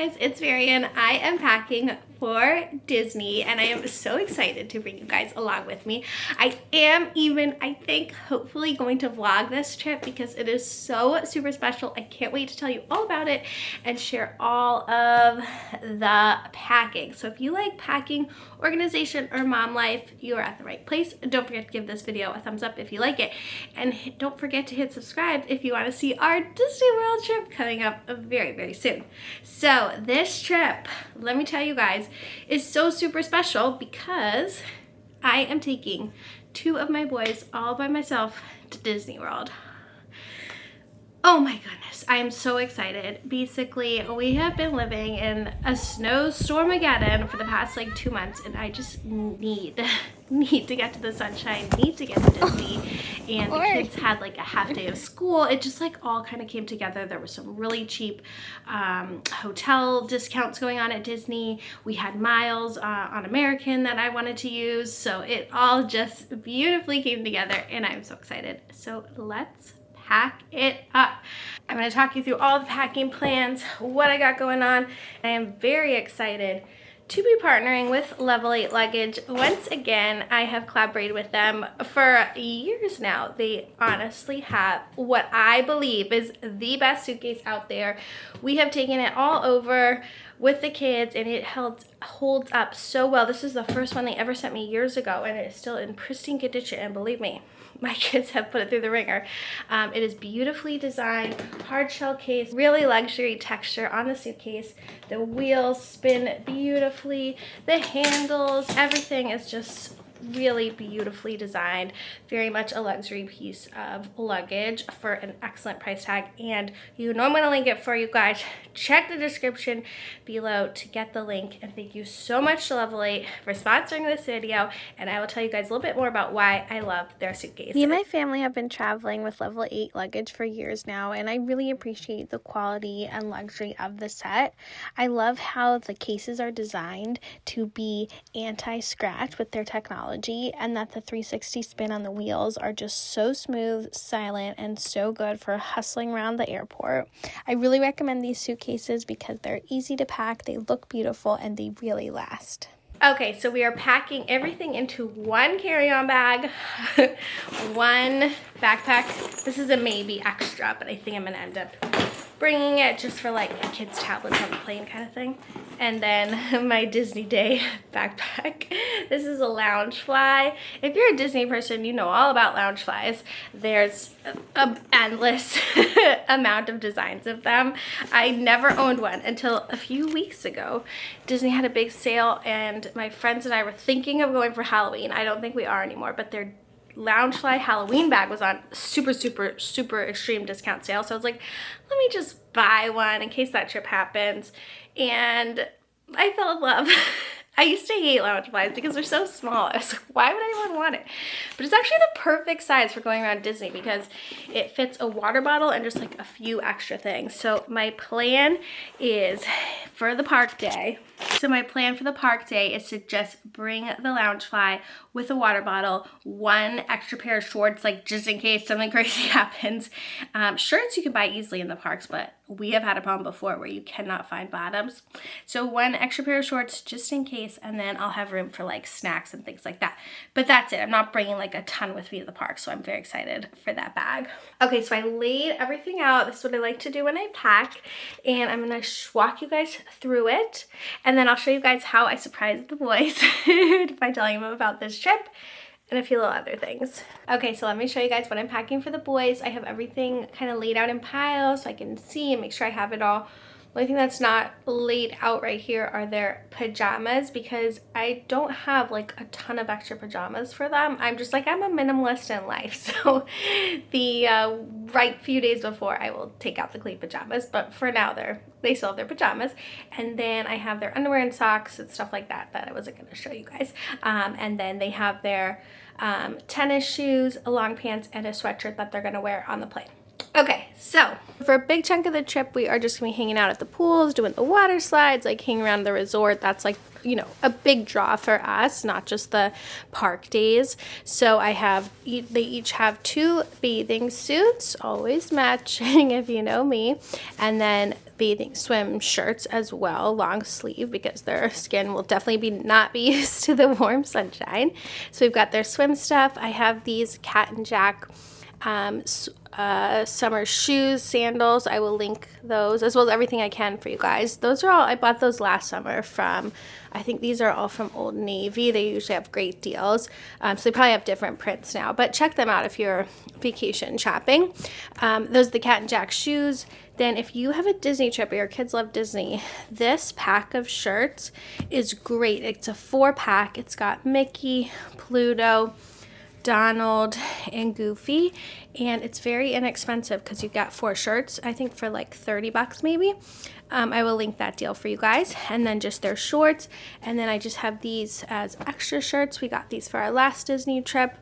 guys, it's Marian. I am packing for Disney and I am so excited to bring you guys along with me. I am even, I think, hopefully going to vlog this trip because it is so super special. I can't wait to tell you all about it and share all of the packing. So if you like packing, organization, or mom life, you are at the right place. Don't forget to give this video a thumbs up if you like it. And don't forget to hit subscribe if you want to see our Disney World trip coming up very, very soon. So this trip, let me tell you guys, is so super special because I am taking 2 of my boys all by myself to Disney World. Oh my goodness, I am so excited. Basically, we have been living in a snowstorm-mageddon for the past like 2 months, and I just need to get to the sunshine, need to get to Disney. And the kids had like a half day of school. It just like all kind of came together. There were some really cheap hotel discounts going on at Disney. We had miles on American that I wanted to use. So it all just beautifully came together and I'm so excited. So let's pack it up. I'm going to talk you through all the packing plans, what I got going on. I am very excited to be partnering with Level 8 Luggage. Once again, I have collaborated with them for years now. They honestly have what I believe is the best suitcase out there. We have taken it all over with the kids and it holds up so well. This is the first one they ever sent me years ago and it is still in pristine condition, and believe me, my kids have put it through the ringer. It is beautifully designed, hard shell case, really luxury texture on the suitcase. The wheels spin beautifully, the handles, everything is just really beautifully designed. Very much a luxury piece of luggage for an excellent price tag. And you know I'm going to link it for you guys. Check the description below to get the link. And thank you so much to Level 8 for sponsoring this video. And I will tell you guys a little bit more about why I love their suitcase. Me and my family have been traveling with Level 8 Luggage for years now, and I really appreciate the quality and luxury of the set. I love how the cases are designed to be anti-scratch with their technology, and that the 360 spin on the wheels are just so smooth, silent, and so good for hustling around the airport. I really recommend these suitcases because they're easy to pack, they look beautiful, and they really last. Okay, so we are packing everything into one carry-on bag, one backpack. This is a maybe extra, but I think I'm gonna end up bringing it just for like the kids' tablets on the plane kind of thing. And then my Disney Day backpack. This is a Loungefly. If you're a Disney person, you know all about Loungeflies. There's an endless amount of designs of them. I never owned one until a few weeks ago. Disney had a big sale and my friends and I were thinking of going for Halloween. I don't think we are anymore, but their Loungefly Halloween bag was on super extreme discount sale. So I was like, let me just buy one in case that trip happens. And I fell in love. I used to hate Loungeflies because they're so small. I was like, why would anyone want it? But it's actually the perfect size for going around Disney because it fits a water bottle and just like a few extra things. So my plan is for the park day. Is to just bring the Loungefly with a water bottle, one extra pair of shorts, like just in case something crazy happens. Shirts you can buy easily in the parks, but we have had a problem before where you cannot find bottoms. So one extra pair of shorts just in case, and then I'll have room for like snacks and things like that. But that's it. I'm not bringing like a ton with me to the park, so I'm very excited for that bag. Okay, so I laid everything out. This is what I like to do when I pack, and I'm gonna walk you guys through it, and then I'll show you guys how I surprised the boys by telling them about this trip and a few little other things. Okay, so let me show you guys what I'm packing for the boys. I have everything kind of laid out in piles so I can see and make sure I have it all. The only thing that's not laid out right here are their pajamas because I don't have like a ton of extra pajamas for them. I'm just like, I'm a minimalist in life. So the right few days before I will take out the clean pajamas, but for now they still have their pajamas. And then I have their underwear and socks and stuff like that I wasn't gonna show you guys. And then they have their tennis shoes, long pants, and a sweatshirt that they're gonna wear on the plane. Okay, so for a big chunk of the trip, we are just gonna be hanging out at the pools, doing the water slides, like hanging around the resort. That's like, you know, a big draw for us, not just the park days. So they each have 2 bathing suits, always matching if you know me, and then bathing swim shirts as well, long sleeve, because their skin will definitely not be used to the warm sunshine. So we've got their swim stuff. I have these Cat and Jack summer shoes, sandals. I will link those, as well as everything I can for you guys. Those are all, I bought those last summer from, I think these are all from Old Navy. They usually have great deals. So they probably have different prints now, but check them out if you're vacation shopping. Those are the Cat and Jack shoes. Then if you have a Disney trip or your kids love Disney, this pack of shirts is great. It's a 4-pack. It's got Mickey, Pluto, Donald, and Goofy, and it's very inexpensive because you got 4 shirts, I think for like 30 bucks maybe. I will link that deal for you guys. And then just their shorts, and then I just have these as extra shirts. We got these for our last Disney trip.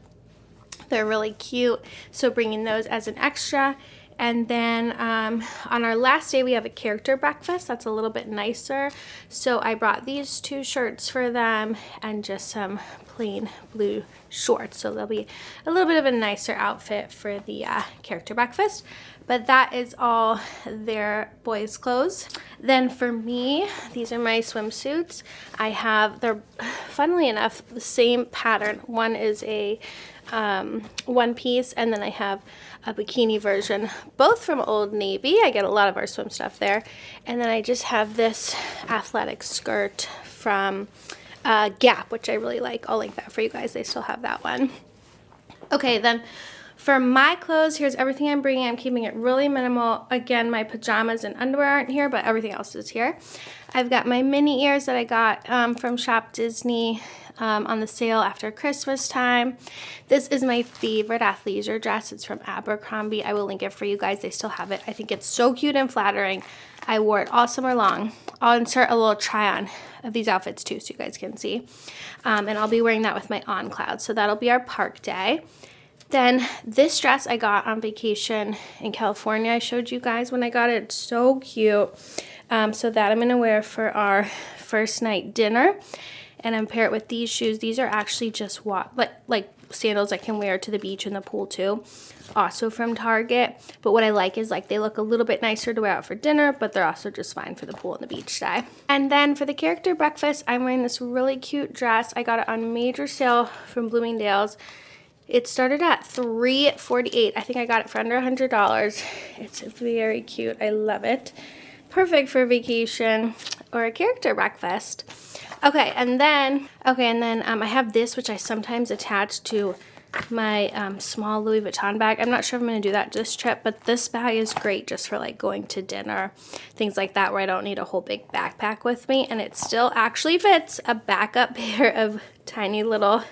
They're really cute, so bringing those as an extra. And then on our last day, we have a character breakfast that's a little bit nicer. So I brought these 2 shirts for them and just some plain blue shorts. So they'll be a little bit of a nicer outfit for the character breakfast. But that is all their boys' clothes. Then for me, these are my swimsuits. They're funnily enough the same pattern. One is a one piece, and then I have a bikini version, both from Old Navy. I get a lot of our swim stuff there. And then I just have this athletic skirt from Gap, which I really like. I'll link that for you guys. They still have that one. Okay, then for my clothes, here's everything I'm bringing. I'm keeping it really minimal. Again, my pajamas and underwear aren't here, but everything else is here. I've got my mini ears that I got from Shop Disney on the sale after Christmas time. This is my favorite athleisure dress. It's from Abercrombie. I will link it for you guys. They still have it. I think it's so cute and flattering. I wore it all summer long. I'll insert a little try-on of these outfits too so you guys can see. And I'll be wearing that with my on cloud. So that'll be our park day. Then this dress I got on vacation in California. I showed you guys when I got it. It's so cute. So that I'm going to wear for our first night dinner. And I'm paired with these shoes. These are actually just like sandals I can wear to the beach and the pool too. Also from Target. But what I like is like they look a little bit nicer to wear out for dinner, but they're also just fine for the pool and the beach day. And then for the character breakfast, I'm wearing this really cute dress. I got it on major sale from Bloomingdale's. It started at $3.48. I think I got it for under $100. It's very cute. I love it. Perfect for vacation or a character breakfast. Okay, and then I have this, which I sometimes attach to my small Louis Vuitton bag. I'm not sure if I'm going to do that this trip, but this bag is great just for like going to dinner, things like that, where I don't need a whole big backpack with me, and it still actually fits a backup pair of tiny little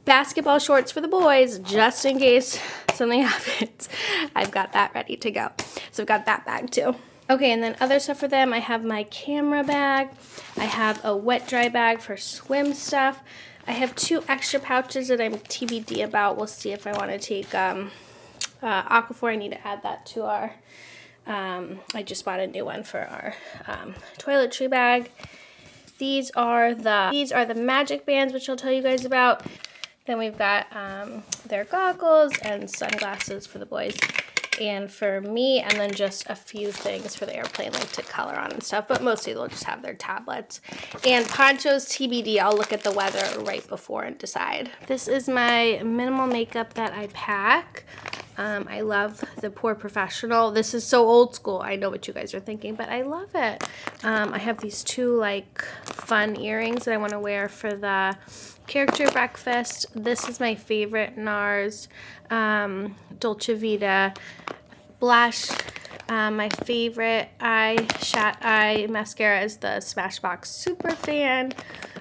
basketball shorts for the boys, just in case something happens. I've got that ready to go. So I've got that bag too. Okay, and then other stuff for them, I have my camera bag. I have a wet dry bag for swim stuff. I have 2 extra pouches that I'm TBD about. We'll see if I want to take Aquaphor. I need to add that to our, I just bought a new one for our toiletry bag. These are the magic bands, which I'll tell you guys about. Then we've got their goggles and sunglasses for the boys and for me, and then just a few things for the airplane, like to color on and stuff, but mostly they'll just have their tablets. And ponchos TBD, I'll look at the weather right before and decide. This is my minimal makeup that I pack. I love the Poor Professional. This is so old school. I know what you guys are thinking, but I love it. I have these 2 like fun earrings that I want to wear for the character breakfast. This is my favorite NARS Dolce Vita blush. My favorite eye mascara is the Smashbox Superfan.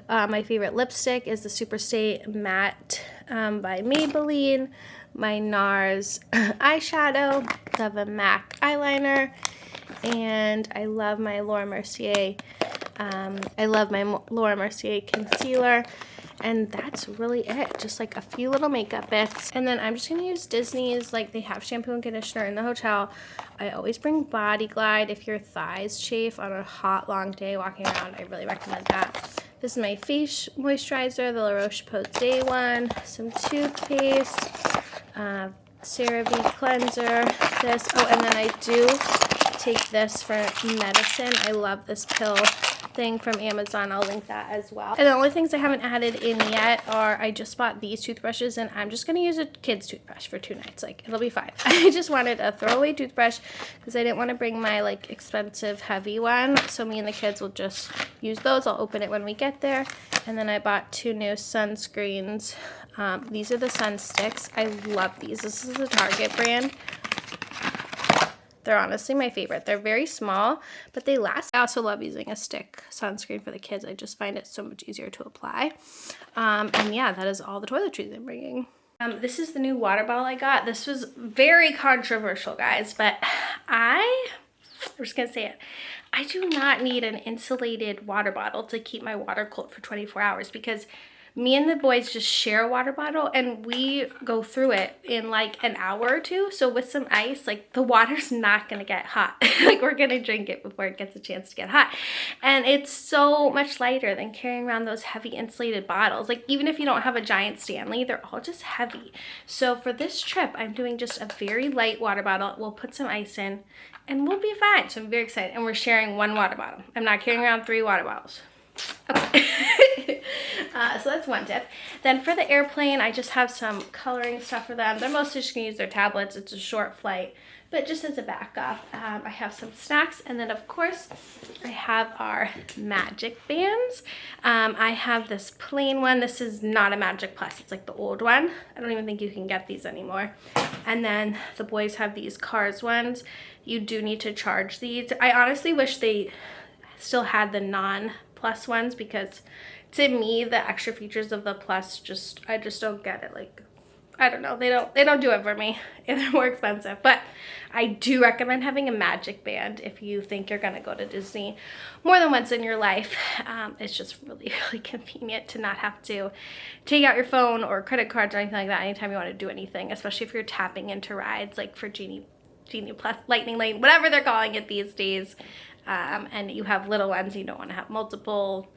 My favorite lipstick is the Superstay Matte by Maybelline. My NARS eyeshadow, the MAC eyeliner, and I love my Laura Mercier. Laura Mercier concealer. And that's really it. Just like a few little makeup bits. And then I'm just gonna use Disney's, like they have shampoo and conditioner in the hotel. I always bring Body Glide if your thighs chafe on a hot, long day walking around. I really recommend that. This is my face moisturizer, the La Roche-Posay Day one. Some toothpaste, CeraVe cleanser, this. Oh, and then I do take this for medicine. I love this pill thing from Amazon. I'll link that as well. And the only things I haven't added in yet are I just bought these toothbrushes, and I'm just gonna use a kid's toothbrush for 2 nights. Like, it'll be fine. I just wanted a throwaway toothbrush because I didn't want to bring my like expensive heavy one, so me and the kids will just use those. I'll open it when we get there. And then I bought 2 new sunscreens. These are the sun sticks. I love these. This is a Target brand. They're honestly my favorite. They're very small, but they last. I also love using a stick sunscreen for the kids. I just find it so much easier to apply. And yeah, that is all the toiletries I'm bringing. This is the new water bottle I got. This was very controversial, guys, but I'm just gonna say it. I do not need an insulated water bottle to keep my water cold for 24 hours because me and the boys just share a water bottle and we go through it in like an hour or 2. So with some ice, like the water's not gonna get hot. Like we're gonna drink it before it gets a chance to get hot. And it's so much lighter than carrying around those heavy insulated bottles. Like even if you don't have a giant Stanley, they're all just heavy. So for this trip, I'm doing just a very light water bottle. We'll put some ice in and we'll be fine. So I'm very excited. And we're sharing 1 water bottle. I'm not carrying around 3 water bottles. Okay. So that's one tip. Then for the airplane, I just have some coloring stuff for them. They're mostly just gonna use their tablets. It's a short flight, but just as a backup, I have some snacks. And then of course, I have our Magic Bands. I have this plain one. This is not a Magic Plus. It's like the old one. I don't even think you can get these anymore. And then the boys have these Cars ones. You do need to charge these. I honestly wish they still had the non-Plus ones because to me the extra features of the Plus I just don't get it. Like I don't know, they don't do it for me. They're more expensive, but I do recommend having a Magic Band if you think you're gonna go to Disney more than once in your life. It's just really convenient to not have to take out your phone or credit cards or anything like that anytime you want to do anything, especially if you're tapping into rides like for Genie Plus, Lightning Lane, whatever they're calling it these days. And you have little ones, you don't want to have multiple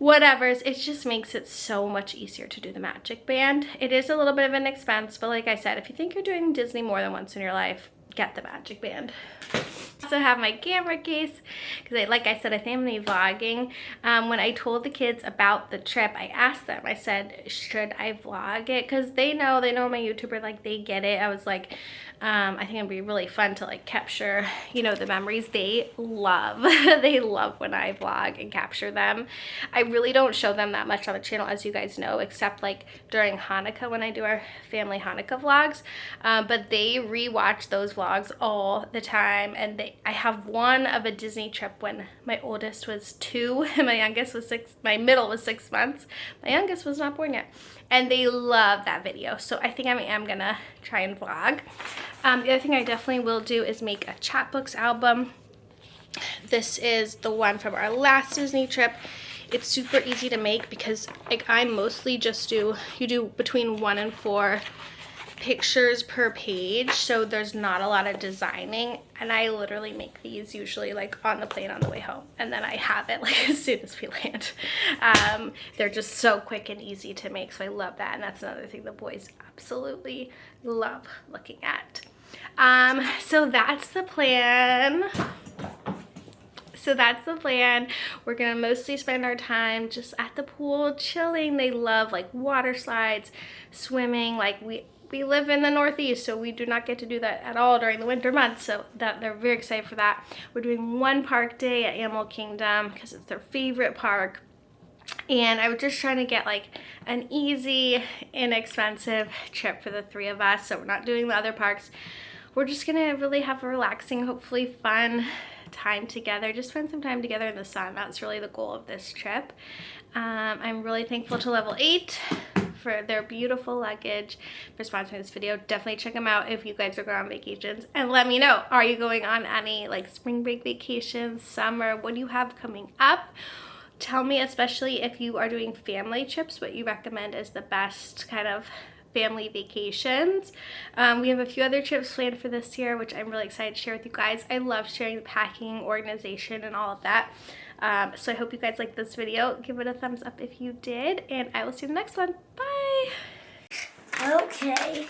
whatevers. It just makes it so much easier to do the Magic Band. It is a little bit of an expense, but like I said, if you think you're doing Disney more than once in your life, get the Magic Band. I also have my camera case because like I said, I think I'm gonna be vlogging. When I told the kids about the trip, I asked them, I said, should I vlog it? Because they know my YouTuber, like they get it. I was like, I think it'd be really fun to like capture, you know, the memories. They love when I vlog and capture them. I really don't show them that much on the channel, as you guys know, except like during Hanukkah when I do our family Hanukkah vlogs. But they rewatch those vlogs all the time. And I have one of a Disney trip when my oldest was 2 and my youngest was 6, my middle was 6 months. My youngest was not born yet. And they love that video. So I think I am gonna try and vlog. The other thing I definitely will do is make a chapbooks album. This is the one from our last Disney trip. It's super easy to make because like I mostly just you do between 1 and 4 pictures per page, so there's not a lot of designing, and I literally make these usually like on the plane on the way home, and then I have it like as soon as we land. They're just so quick and easy to make, so I love that, and that's another thing the boys absolutely love looking at. So that's the plan. We're gonna mostly spend our time just at the pool chilling. They love like water slides, swimming. Like we live in the Northeast, so we do not get to do that at all during the winter months, so that they're very excited for that. We're doing 1 park day at Animal Kingdom because it's their favorite park. And I was just trying to get like an easy, inexpensive trip for the 3 of us, so we're not doing the other parks. We're just gonna really have a relaxing, hopefully fun time together, just spend some time together in the sun. That's really the goal of this trip. I'm really thankful to Level 8 for their beautiful luggage for sponsoring this video. Definitely check them out if you guys are going on vacations, and let me know, are you going on any like spring break vacations, summer, what do you have coming up? tell me, especially if you are doing family trips, what you recommend is the best kind of family vacations. We have a few other trips planned for this year, which I'm really excited to share with you guys. I love sharing the packing, organization, and all of that. So I hope you guys liked this video. Give it a thumbs up if you did, and I will see you in the next one. Bye! Okay.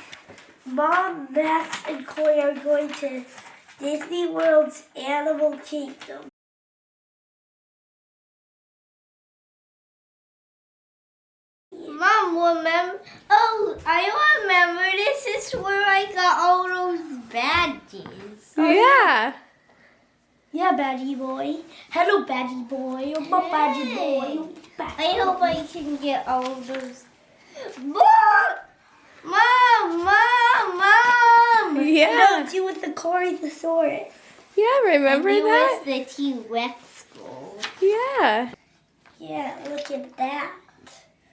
Mom, Max, and Chloe are going to Disney World's Animal Kingdom. Mom, remember? Oh, I remember. This is where I got all those badges. Yeah. Yeah, badgie boy. Hello, badgie boy. I'm a badgie boy. I hope I can get all of those. Mom! Yeah. No, it's you with the Corythosaurus. Yeah, remember that? It was the T-Rex skull. Yeah. Yeah, look at that.